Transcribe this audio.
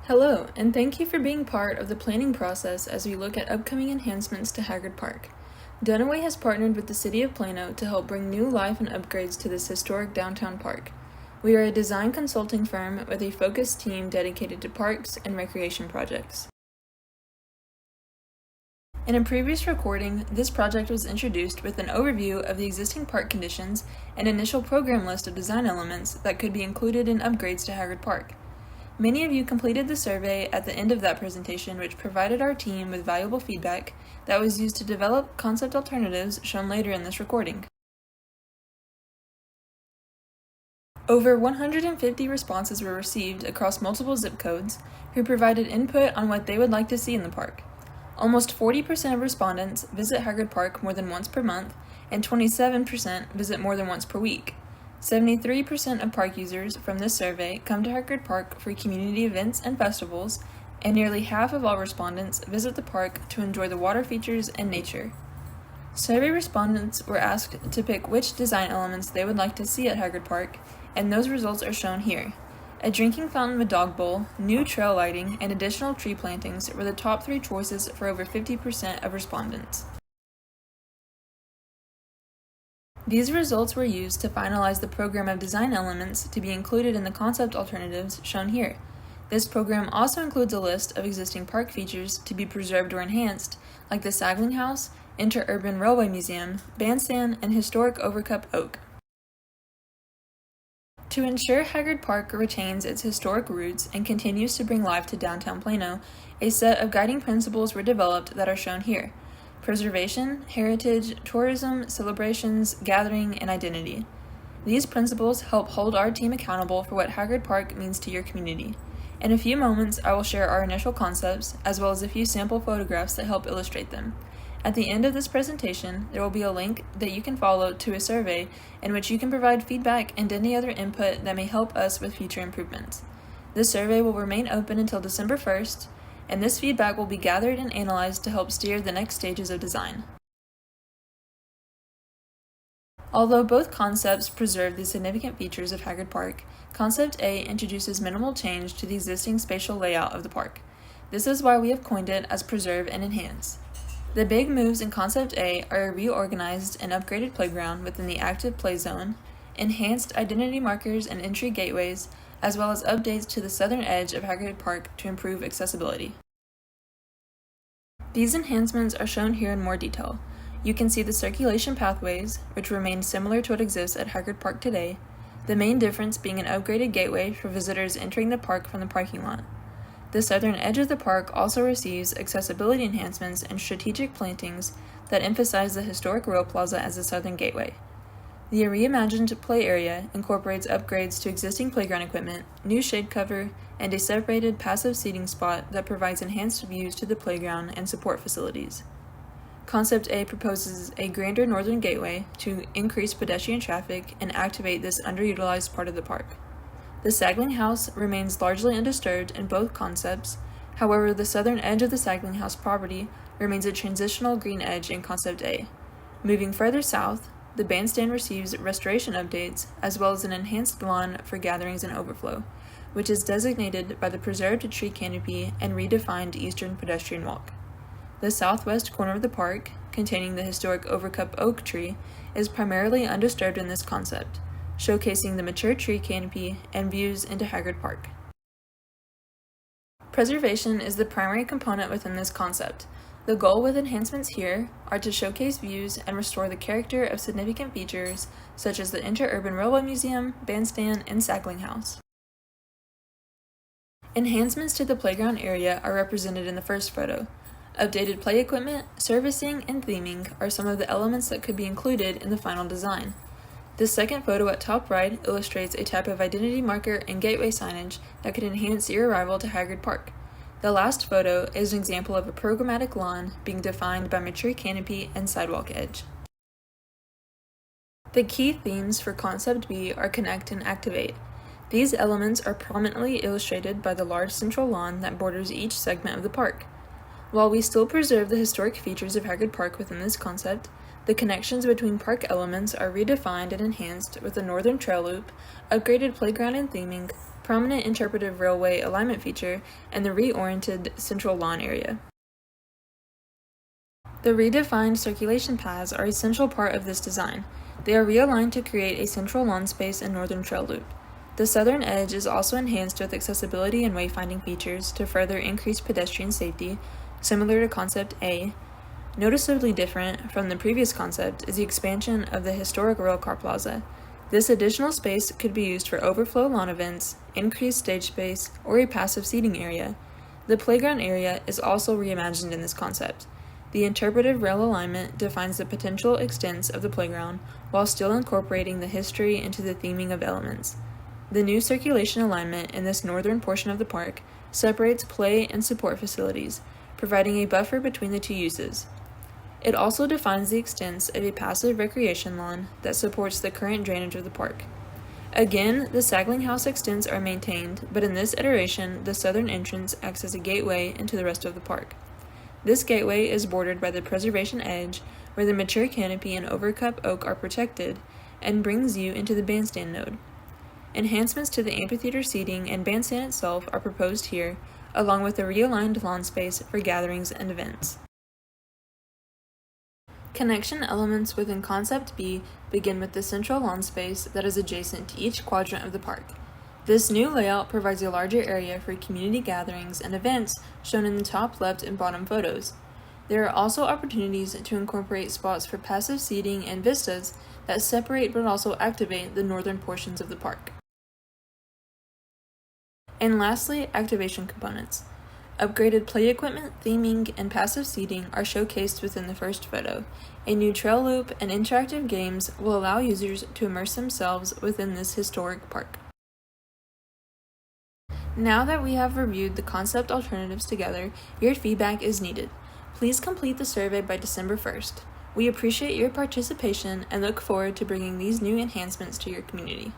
Hello, and thank you for being part of the planning process as we look at upcoming enhancements to Haggard Park. Dunaway has partnered with the City of Plano to help bring new life and upgrades to this historic downtown park. We are a design consulting firm with a focused team dedicated to parks and recreation projects. In a previous recording, this project was introduced with an overview of the existing park conditions and initial program list of design elements that could be included in upgrades to Haggard Park. Many of you completed the survey at the end of that presentation, which provided our team with valuable feedback that was used to develop concept alternatives shown later in this recording. Over 150 responses were received across multiple zip codes who provided input on what they would like to see in the park. Almost 40% of respondents visit Haggard Park more than once per month, and 27% visit more than once per week. 73% of park users from this survey come to Haggard Park for community events and festivals, and nearly half of all respondents visit the park to enjoy the water features and nature. Survey respondents were asked to pick which design elements they would like to see at Haggard Park, and those results are shown here. A drinking fountain with dog bowl, new trail lighting, and additional tree plantings were the top 3 choices for over 50% of respondents. These results were used to finalize the program of design elements to be included in the concept alternatives shown here. This program also includes a list of existing park features to be preserved or enhanced, like the Sagling House, Interurban Railway Museum, Bandstand, and historic Overcup Oak. To ensure Haggard Park retains its historic roots and continues to bring life to downtown Plano, a set of guiding principles were developed that are shown here: preservation, heritage, tourism, celebrations, gathering, and identity. These principles help hold our team accountable for what Haggard Park means to your community. In a few moments, I will share our initial concepts, as well as a few sample photographs that help illustrate them. At the end of this presentation, there will be a link that you can follow to a survey in which you can provide feedback and any other input that may help us with future improvements. This survey will remain open until December 1st, and this feedback will be gathered and analyzed to help steer the next stages of design. Although both concepts preserve the significant features of Haggard Park, Concept A introduces minimal change to the existing spatial layout of the park. This is why we have coined it as Preserve and Enhance. The big moves in Concept A are a reorganized and upgraded playground within the active play zone, enhanced identity markers and entry gateways, as well as updates to the southern edge of Haggard Park to improve accessibility. These enhancements are shown here in more detail. You can see the circulation pathways, which remain similar to what exists at Haggard Park today, the main difference being an upgraded gateway for visitors entering the park from the parking lot. The southern edge of the park also receives accessibility enhancements and strategic plantings that emphasize the historic Row Plaza as the southern gateway. The reimagined play area incorporates upgrades to existing playground equipment, new shade cover, and a separated passive seating spot that provides enhanced views to the playground and support facilities. Concept A proposes a grander northern gateway to increase pedestrian traffic and activate this underutilized part of the park. The Sagling House remains largely undisturbed in both concepts. However, the southern edge of the Sagling House property remains a transitional green edge in Concept A. Moving further south, the bandstand receives restoration updates as well as an enhanced lawn for gatherings and overflow, which is designated by the preserved tree canopy and redefined eastern pedestrian walk. The southwest corner of the park, containing the historic Overcup Oak tree, is primarily undisturbed in this concept, showcasing the mature tree canopy and views into Haggard Park. Preservation is the primary component within this concept. The goal with enhancements here are to showcase views and restore the character of significant features such as the Interurban Railway Museum, Bandstand, and Sagling House. Enhancements to the playground area are represented in the first photo. Updated play equipment, servicing, and theming are some of the elements that could be included in the final design. The second photo at top right illustrates a type of identity marker and gateway signage that could enhance your arrival to Haggard Park. The last photo is an example of a programmatic lawn being defined by mature canopy and sidewalk edge. The key themes for Concept B are Connect and Activate. These elements are prominently illustrated by the large central lawn that borders each segment of the park. While we still preserve the historic features of Haggard Park within this concept, the connections between park elements are redefined and enhanced with a northern trail loop, upgraded playground and theming, prominent interpretive railway alignment feature, and the reoriented central lawn area. The redefined circulation paths are a central part of this design. They are realigned to create a central lawn space and northern trail loop. The southern edge is also enhanced with accessibility and wayfinding features to further increase pedestrian safety, similar to Concept A. Noticeably different from the previous concept is the expansion of the historic railcar plaza. This additional space could be used for overflow lawn events, increased stage space, or a passive seating area. The playground area is also reimagined in this concept. The interpretive rail alignment defines the potential extents of the playground while still incorporating the history into the theming of elements. The new circulation alignment in this northern portion of the park separates play and support facilities, providing a buffer between the two uses. It also defines the extents of a passive recreation lawn that supports the current drainage of the park. Again, the Sagling House extents are maintained, but in this iteration, the southern entrance acts as a gateway into the rest of the park. This gateway is bordered by the preservation edge, where the mature canopy and overcup oak are protected, and brings you into the bandstand node. Enhancements to the amphitheater seating and bandstand itself are proposed here, along with a realigned lawn space for gatherings and events. Connection elements within Concept B begin with the central lawn space that is adjacent to each quadrant of the park. This new layout provides a larger area for community gatherings and events shown in the top left and bottom photos. There are also opportunities to incorporate spots for passive seating and vistas that separate but also activate the northern portions of the park. And lastly, activation components. Upgraded play equipment, theming, and passive seating are showcased within the first photo. A new trail loop and interactive games will allow users to immerse themselves within this historic park. Now that we have reviewed the concept alternatives together, your feedback is needed. Please complete the survey by December 1st. We appreciate your participation and look forward to bringing these new enhancements to your community.